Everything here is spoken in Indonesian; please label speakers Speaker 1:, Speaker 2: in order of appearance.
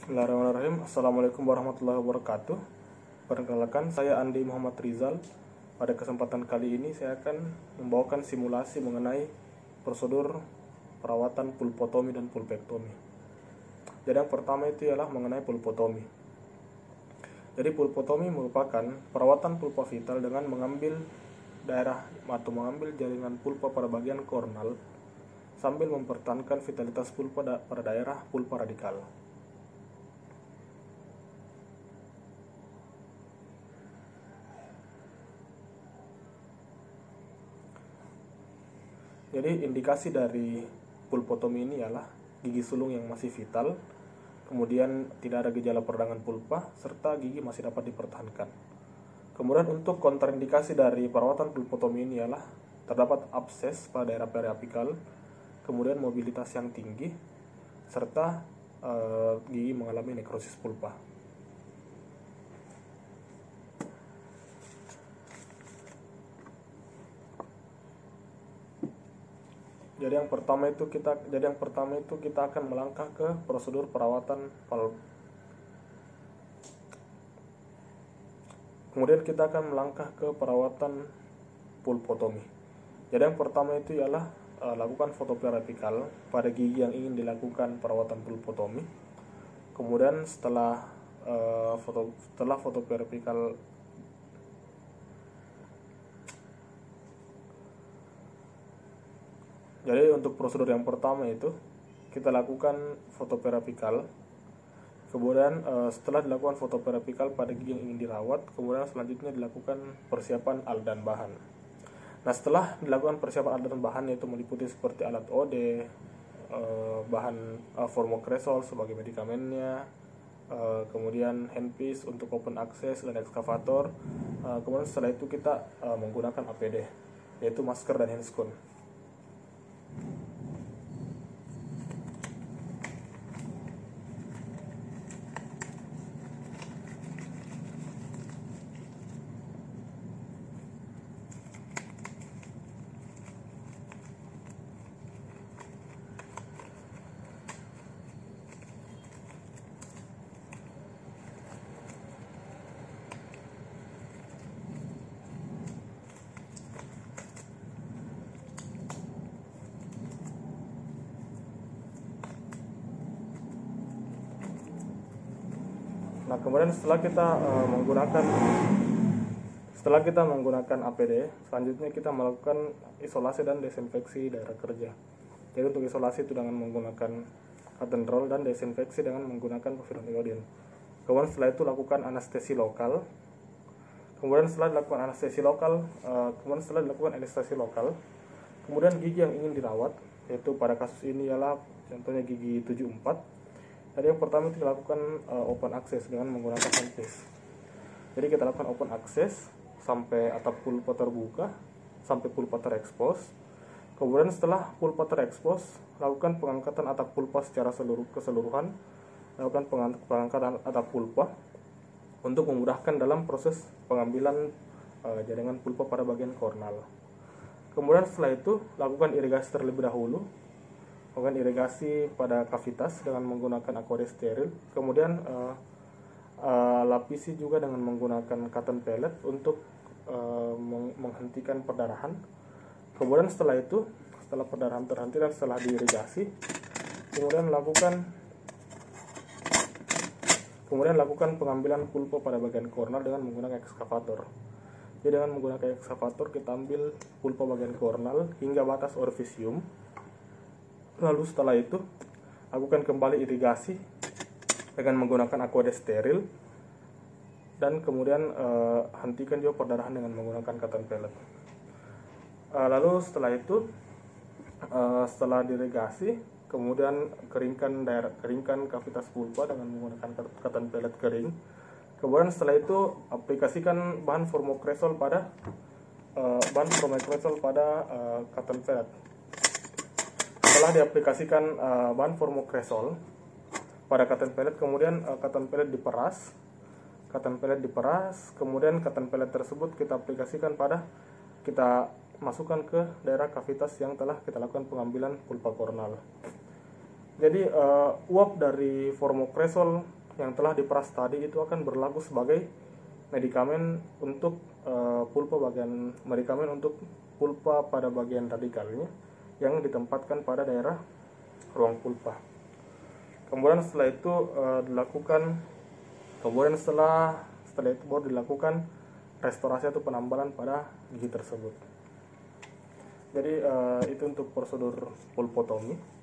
Speaker 1: Bismillahirrahmanirrahim. Assalamualaikum warahmatullahi wabarakatuh. Perkenalkan, saya Andi Muhammad Rizal. Pada kesempatan kali ini saya akan membawakan simulasi mengenai prosedur perawatan pulpotomi dan pulpektomi. Jadi yang pertama itu ialah mengenai pulpotomi. Jadi pulpotomi merupakan perawatan pulpa vital dengan mengambil daerah atau mengambil jaringan pulpa pada bagian kornal sambil mempertahankan vitalitas pulpa pada daerah pulpa radikal. Jadi indikasi dari pulpotomi ini ialah gigi sulung yang masih vital, kemudian tidak ada gejala peradangan pulpa, serta gigi masih dapat dipertahankan. Kemudian untuk kontraindikasi dari perawatan pulpotomi ini ialah terdapat abses pada daerah periapikal, kemudian mobilitas yang tinggi, serta gigi mengalami nekrosis pulpa. Jadi yang pertama itu kita akan melangkah ke prosedur perawatan Kemudian kita akan melangkah ke perawatan pulpotomi. Jadi yang pertama itu ialah lakukan foto periapikal pada gigi yang ingin dilakukan perawatan pulpotomi. Kemudian setelah foto periapikal Jadi untuk prosedur yang pertama itu kita lakukan foto periapikal. Kemudian setelah dilakukan foto periapikal pada gigi yang ingin dirawat, kemudian selanjutnya dilakukan persiapan alat dan bahan. Nah, setelah dilakukan persiapan alat dan bahan yaitu meliputi seperti alat OD, bahan formokresol sebagai medikamennya, kemudian handpiece untuk open access dan ekskavator. Kemudian setelah itu kita menggunakan APD, yaitu masker dan handscoon. Nah, kemudian setelah kita menggunakan APD, selanjutnya kita melakukan isolasi dan desinfeksi daerah kerja. Jadi untuk isolasi itu dengan menggunakan cotton roll dan desinfeksi dengan menggunakan povidone iodine. Kemudian setelah itu lakukan anestesi lokal. Kemudian setelah dilakukan anestesi lokal, kemudian gigi yang ingin dirawat, yaitu pada kasus ini ialah contohnya gigi 74. Jadi yang pertama itu dilakukan open access dengan menggunakan handpiece. Jadi kita lakukan open access sampai atap pulpa terbuka, sampai pulpa terekspos. Kemudian setelah pulpa terekspos, lakukan pengangkatan atap pulpa secara keseluruhan. Lakukan pengangkatan atap pulpa untuk memudahkan dalam proses pengambilan jaringan pulpa pada bagian kornal. Kemudian setelah itu lakukan irigasi terlebih dahulu. Lakukan irigasi pada kavitas dengan menggunakan aqua steril. Kemudian lapisi juga dengan menggunakan cotton pellet untuk menghentikan perdarahan. Kemudian setelah perdarahan terhenti dan setelah diirigasi, kemudian lakukan pengambilan pulpa pada bagian kornal dengan menggunakan ekskavator. Jadi dengan menggunakan ekskavator kita ambil pulpa bagian kornal hingga batas orifisium. Lalu setelah itu lakukan kembali irigasi dengan menggunakan aqua steril dan kemudian hentikan juga perdarahan dengan menggunakan cotton pellet. Lalu setelah itu setelah dirigasi, kemudian keringkan kavitas pulpa dengan menggunakan cotton pellet kering. Kemudian setelah itu aplikasikan bahan formokresol pada cotton pellet. Setelah diaplikasikan bahan formokresol pada cotton pellet, kemudian cotton pellet diperas, kemudian cotton pellet tersebut kita masukkan ke daerah kavitas yang telah kita lakukan pengambilan pulpa kornal. Jadi uap dari formokresol yang telah diperas tadi itu akan berlaku sebagai medikamen untuk medikamen untuk pulpa pada bagian radikalnya yang ditempatkan pada daerah ruang pulpa. Kemudian setelah itu setelah itu baru dilakukan restorasi atau penambalan pada gigi tersebut. Jadi itu untuk prosedur pulpotomi.